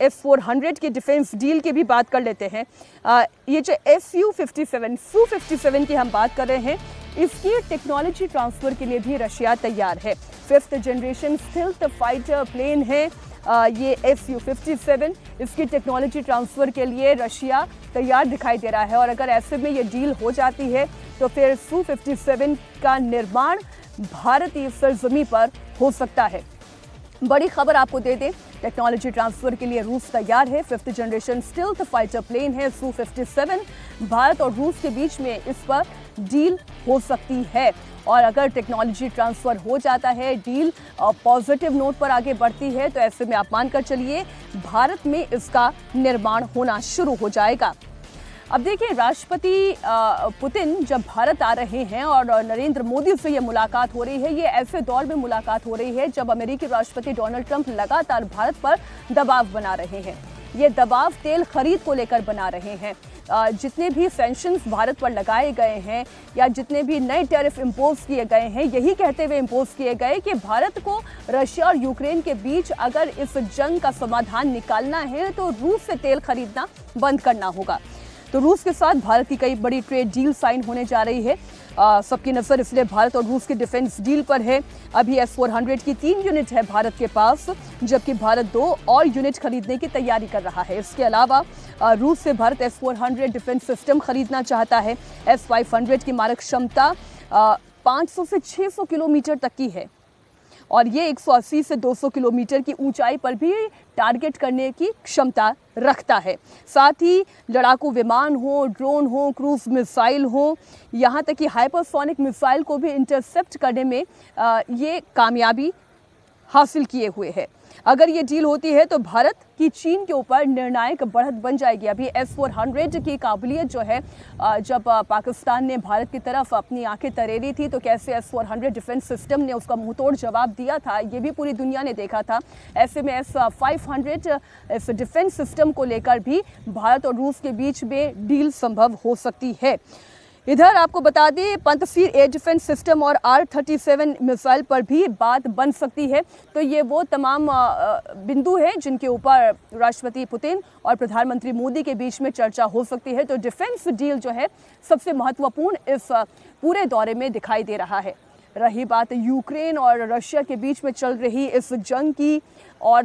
S-400 के defence deal की भी बात कर लेते हैं। ये जो Su-57 की हम बात कर रहे हैं, इसकी टेक्नोलॉजी ट्रांसफर के लिए भी रशिया तैयार है। 5th generation stealth fighter plane है ये Su-57। इसकी टेक्नोलॉजी ट्रांसफर के लिए रशिया तैयार दिखाई दे रहा है और अगर ऐसे में ये डील हो जाती है तो फिर Su-57 का निर्माण भारतीय सरजमीं पर हो सकता है। बड़ी खबर आपको दे दें, टेक्नोलॉजी ट्रांसफर के लिए रूस तैयार है। 5th generation stealth fighter plane है Su-57। भारत और रूस के बीच में इस पर डील हो सकती है और अगर टेक्नोलॉजी ट्रांसफर हो जाता है, डील पॉजिटिव नोट पर आगे बढ़ती है, तो ऐसे में आप मानकर चलिए भारत में इसका निर्माण होना शुरू हो जाएगा। अब देखिए, राष्ट्रपति पुतिन जब भारत आ रहे हैं और नरेंद्र मोदी से ये मुलाकात हो रही है, ये ऐसे दौर में मुलाकात हो रही है जब अमेरिकी राष्ट्रपति डोनाल्ड ट्रंप लगातार भारत पर दबाव बना रहे हैं। ये दबाव तेल खरीद को लेकर बना रहे हैं। जितने भी सैंक्शंस भारत पर लगाए गए हैं या जितने भी नए टैरिफ इम्पोज किए गए हैं, यही कहते हुए इम्पोज किए गए कि भारत को रशिया और यूक्रेन के बीच अगर इस जंग का समाधान निकालना है तो रूस से तेल खरीदना बंद करना होगा। तो रूस के साथ भारत की कई बड़ी ट्रेड डील साइन होने जा रही है। सबकी नज़र इसलिए भारत और रूस की डिफेंस डील पर है। अभी S-400 की 3 यूनिट है भारत के पास, जबकि भारत 2 और यूनिट खरीदने की तैयारी कर रहा है। इसके अलावा रूस से भारत S-400 डिफेंस सिस्टम खरीदना चाहता है। S-500 की मारक क्षमता 500 से 600 किलोमीटर तक की है और ये 180 से 200 किलोमीटर की ऊंचाई पर भी टारगेट करने की क्षमता रखता है। साथ ही लड़ाकू विमान हो, ड्रोन हो, क्रूज मिसाइल हो, यहाँ तक कि हाइपरसोनिक मिसाइल को भी इंटरसेप्ट करने में ये कामयाबी हासिल किए हुए है। अगर ये डील होती है तो भारत की चीन के ऊपर निर्णायक बढ़त बन जाएगी। अभी S-400 की काबिलियत जो है, जब पाकिस्तान ने भारत की तरफ अपनी आंखें तरेरी थी तो कैसे S-400 डिफेंस सिस्टम ने उसका मुंहतोड़ जवाब दिया था, ये भी पूरी दुनिया ने देखा था। ऐसे में S-500 इस डिफेंस सिस्टम को लेकर भी भारत और रूस के बीच में डील संभव हो सकती है। इधर आपको बता दें, पंतसीर एयर डिफेंस सिस्टम और R-37 मिसाइल पर भी बात बन सकती है। तो ये वो तमाम बिंदु हैं जिनके ऊपर राष्ट्रपति पुतिन और प्रधानमंत्री मोदी के बीच में चर्चा हो सकती है। तो डिफेंस डील जो है सबसे महत्वपूर्ण इस पूरे दौरे में दिखाई दे रहा है। रही बात यूक्रेन और रशिया के बीच में चल रही इस जंग की और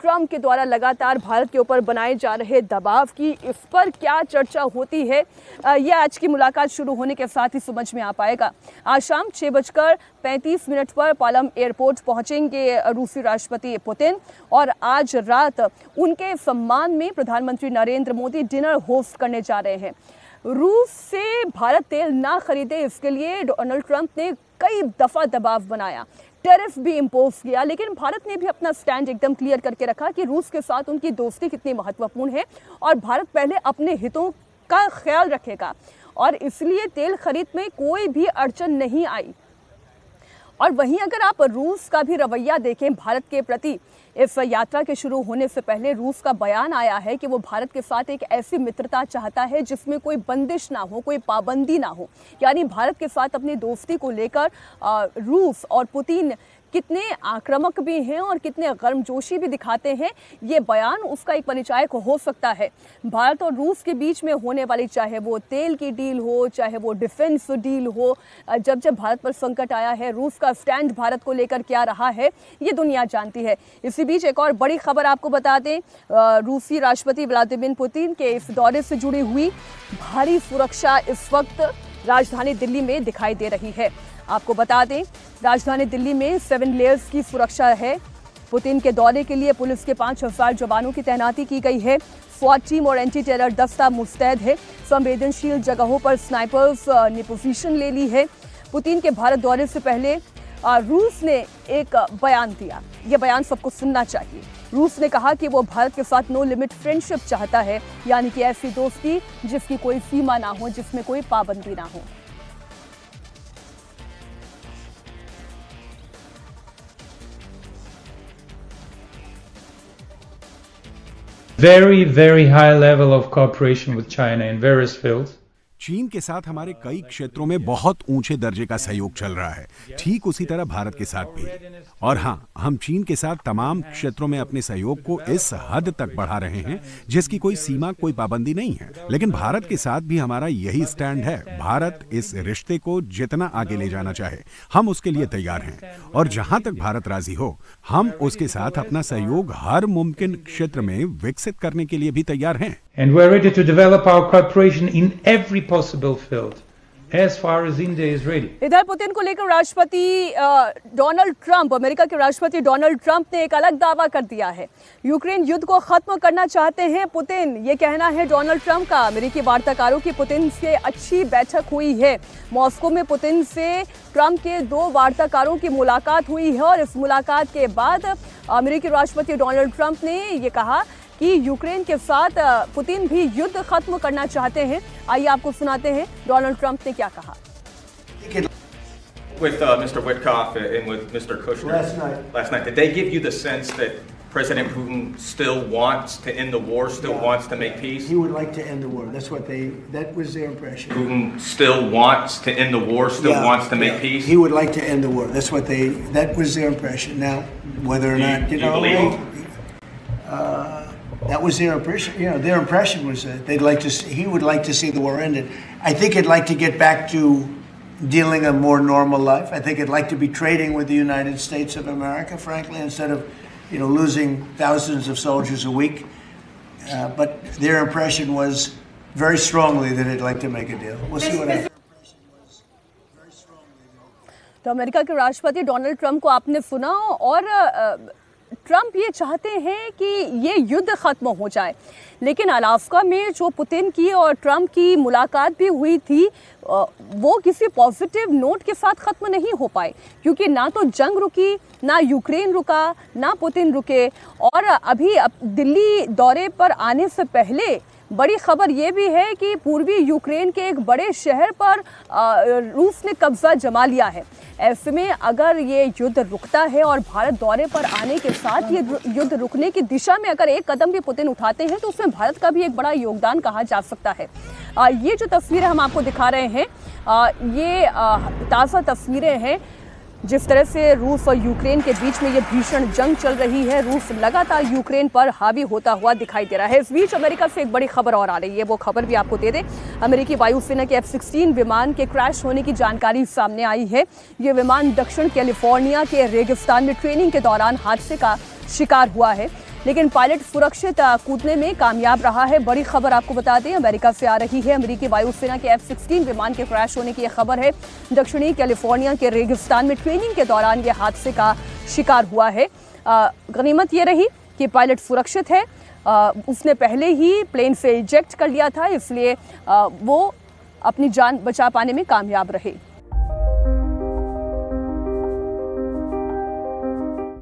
ट्रंप के द्वारा लगातार भारत के ऊपर बनाए जा रहे दबाव की, इस पर क्या चर्चा होती है, यह आज की मुलाकात शुरू होने के साथ ही समझ में आ पाएगा। आज शाम 6:35 पर पालम एयरपोर्ट पहुंचेंगे रूसी राष्ट्रपति पुतिन और आज रात उनके सम्मान में प्रधानमंत्री नरेंद्र मोदी डिनर होस्ट करने जा रहे हैं। रूस से भारत तेल ना खरीदे, इसके लिए डोनाल्ड ट्रंप ने कई दफा दबाव बनाया, टैरिफ भी इम्पोज किया, लेकिन भारत ने भी अपना स्टैंड एकदम क्लियर करके रखा कि रूस के साथ उनकी दोस्ती कितनी महत्वपूर्ण है और भारत पहले अपने हितों का ख्याल रखेगा और इसलिए तेल खरीद में कोई भी अड़चन नहीं आई। और वहीं अगर आप रूस का भी रवैया देखें भारत के प्रति, इस यात्रा के शुरू होने से पहले रूस का बयान आया है कि वो भारत के साथ एक ऐसी मित्रता चाहता है जिसमें कोई बंदिश ना हो, कोई पाबंदी ना हो। यानी भारत के साथ अपनी दोस्ती को लेकर रूस और पुतिन कितने आक्रामक भी हैं और कितने गर्मजोशी भी दिखाते हैं, ये बयान उसका एक परिचायक हो सकता है। भारत और रूस के बीच में होने वाली, चाहे वो तेल की डील हो, चाहे वो डिफेंस डील हो, जब जब भारत पर संकट आया है, रूस का स्टैंड भारत को लेकर क्या रहा है, ये दुनिया जानती है। इसी बीच एक और बड़ी खबर आपको बता दें, रूसी राष्ट्रपति व्लादिमीर पुतिन के इस दौरे से जुड़ी हुई भारी सुरक्षा इस वक्त राजधानी दिल्ली में दिखाई दे रही है। आपको बता दें, राजधानी दिल्ली में 7 लेयर्स की सुरक्षा है। पुतिन के दौरे के लिए पुलिस के 5000 जवानों की तैनाती की गई है। स्वाट टीम और एंटी टेरर दस्ता मुस्तैद है। संवेदनशील जगहों पर स्नाइपर्स ने पोजीशन ले ली है। पुतिन के भारत दौरे से पहले रूस ने एक बयान दिया, यह बयान सबको सुनना चाहिए। रूस ने कहा कि वो भारत के साथ नो लिमिट फ्रेंडशिप चाहता है, यानी कि ऐसी दोस्ती जिसकी कोई सीमा ना हो, जिसमें कोई पाबंदी ना हो। Very, very high level of cooperation with China in various fields. चीन के साथ हमारे कई क्षेत्रों में बहुत ऊंचे दर्जे का सहयोग चल रहा है, ठीक उसी तरह भारत के साथ भी। और हाँ, हम चीन के साथ तमाम क्षेत्रों में अपने सहयोग को इस हद तक बढ़ा रहे हैं जिसकी कोई सीमा, कोई पाबंदी नहीं है। लेकिन भारत के साथ भी हमारा यही स्टैंड है। भारत इस रिश्ते को जितना आगे ले जाना चाहे, हम उसके लिए तैयार हैं। और जहां तक भारत राजी हो, हम उसके साथ अपना सहयोग हर मुमकिन क्षेत्र में विकसित करने के लिए भी तैयार हैं। And we're ready to develop our cooperation in every possible field, as far as India is ready. इधर पुतिन को लेकर राष्ट्रपति डोनाल्ड ट्रंप, अमेरिका के राष्ट्रपति डोनाल्ड ट्रंप ने एक अलग दावा कर दिया है। यूक्रेन युद्ध को खत्म करना चाहते हैं पुतिन, ये कहना है डोनाल्ड ट्रंप का। अमेरिकी वार्ताकारों की पुतिन से अच्छी बैठक हुई है। मॉस्को में पुतिन से ट्रंप के 2 वार्ताकारों की मुलाकात हुई है और इस मुलाकात के बाद अमेरिकी राष्ट्रपति डोनाल्ड ट्रंप ने ये कहा कि यूक्रेन के साथ पुतिन भी युद्ध खत्म करना चाहते हैं। आइए आपको सुनाते हैं डोनाल्ड ट्रंप ने क्या कहा। With Mr. Witkoff and with Mr. Kushner last night, did they give you the sense that President Putin still wants to end the war, still wants to make peace? He would like to end the war. That was their impression. Putin still wants to end the war, still wants to make peace? He would like to end the war. That was their impression. Now, whether or not, you believe? That was their impression. Their impression was that he would like to see the war ended. I think he'd like to get back to dealing a more normal life. I think he'd like to be trading with the United States of America, frankly, instead of, losing thousands of soldiers a week. But their impression was very strongly that they'd like to make a deal. We'll see what happens. तो America के राष्ट्रपति Donald Trump को आपने सुना और Trump ये चाहते हैं कि ये युद्ध खत्म हो जाए। लेकिन अलास्का में जो पुतिन की और ट्रंप की मुलाकात भी हुई थी, वो किसी पॉजिटिव नोट के साथ खत्म नहीं हो पाए, क्योंकि ना तो जंग रुकी, ना यूक्रेन रुका, ना पुतिन रुके। और अभी दिल्ली दौरे पर आने से पहले बड़ी खबर ये भी है कि पूर्वी यूक्रेन के एक बड़े शहर पर रूस ने कब्जा जमा लिया है। ऐसे में अगर ये युद्ध रुकता है और भारत दौरे पर आने के साथ ये युद्ध रुकने की दिशा में अगर एक कदम भी पुतिन उठाते हैं, तो उसमें भारत का भी एक बड़ा योगदान कहा जा सकता है। ये जो तस्वीरें हम आपको दिखा रहे हैं, ये ताज़ा तस्वीरें हैं जिस तरह से रूस और यूक्रेन के बीच में ये भीषण जंग चल रही है। रूस लगातार यूक्रेन पर हावी होता हुआ दिखाई दे रहा है। इस बीच अमेरिका से एक बड़ी खबर और आ रही है, वो खबर भी आपको दे दें। अमेरिकी वायुसेना के F-16 विमान के क्रैश होने की जानकारी सामने आई है। ये विमान दक्षिण कैलिफोर्निया के रेगिस्तान में ट्रेनिंग के दौरान हादसे का शिकार हुआ है, लेकिन पायलट सुरक्षित कूदने में कामयाब रहा है। बड़ी खबर आपको बता दें, अमेरिका से आ रही है। अमेरिकी वायुसेना के F-16 विमान के क्रैश होने की यह खबर है। दक्षिणी कैलिफोर्निया के रेगिस्तान में ट्रेनिंग के दौरान यह हादसे का शिकार हुआ है। गनीमत ये रही कि पायलट सुरक्षित है। उसने पहले ही प्लेन से इजेक्ट कर लिया था, इसलिए वो अपनी जान बचा पाने में कामयाब रहे।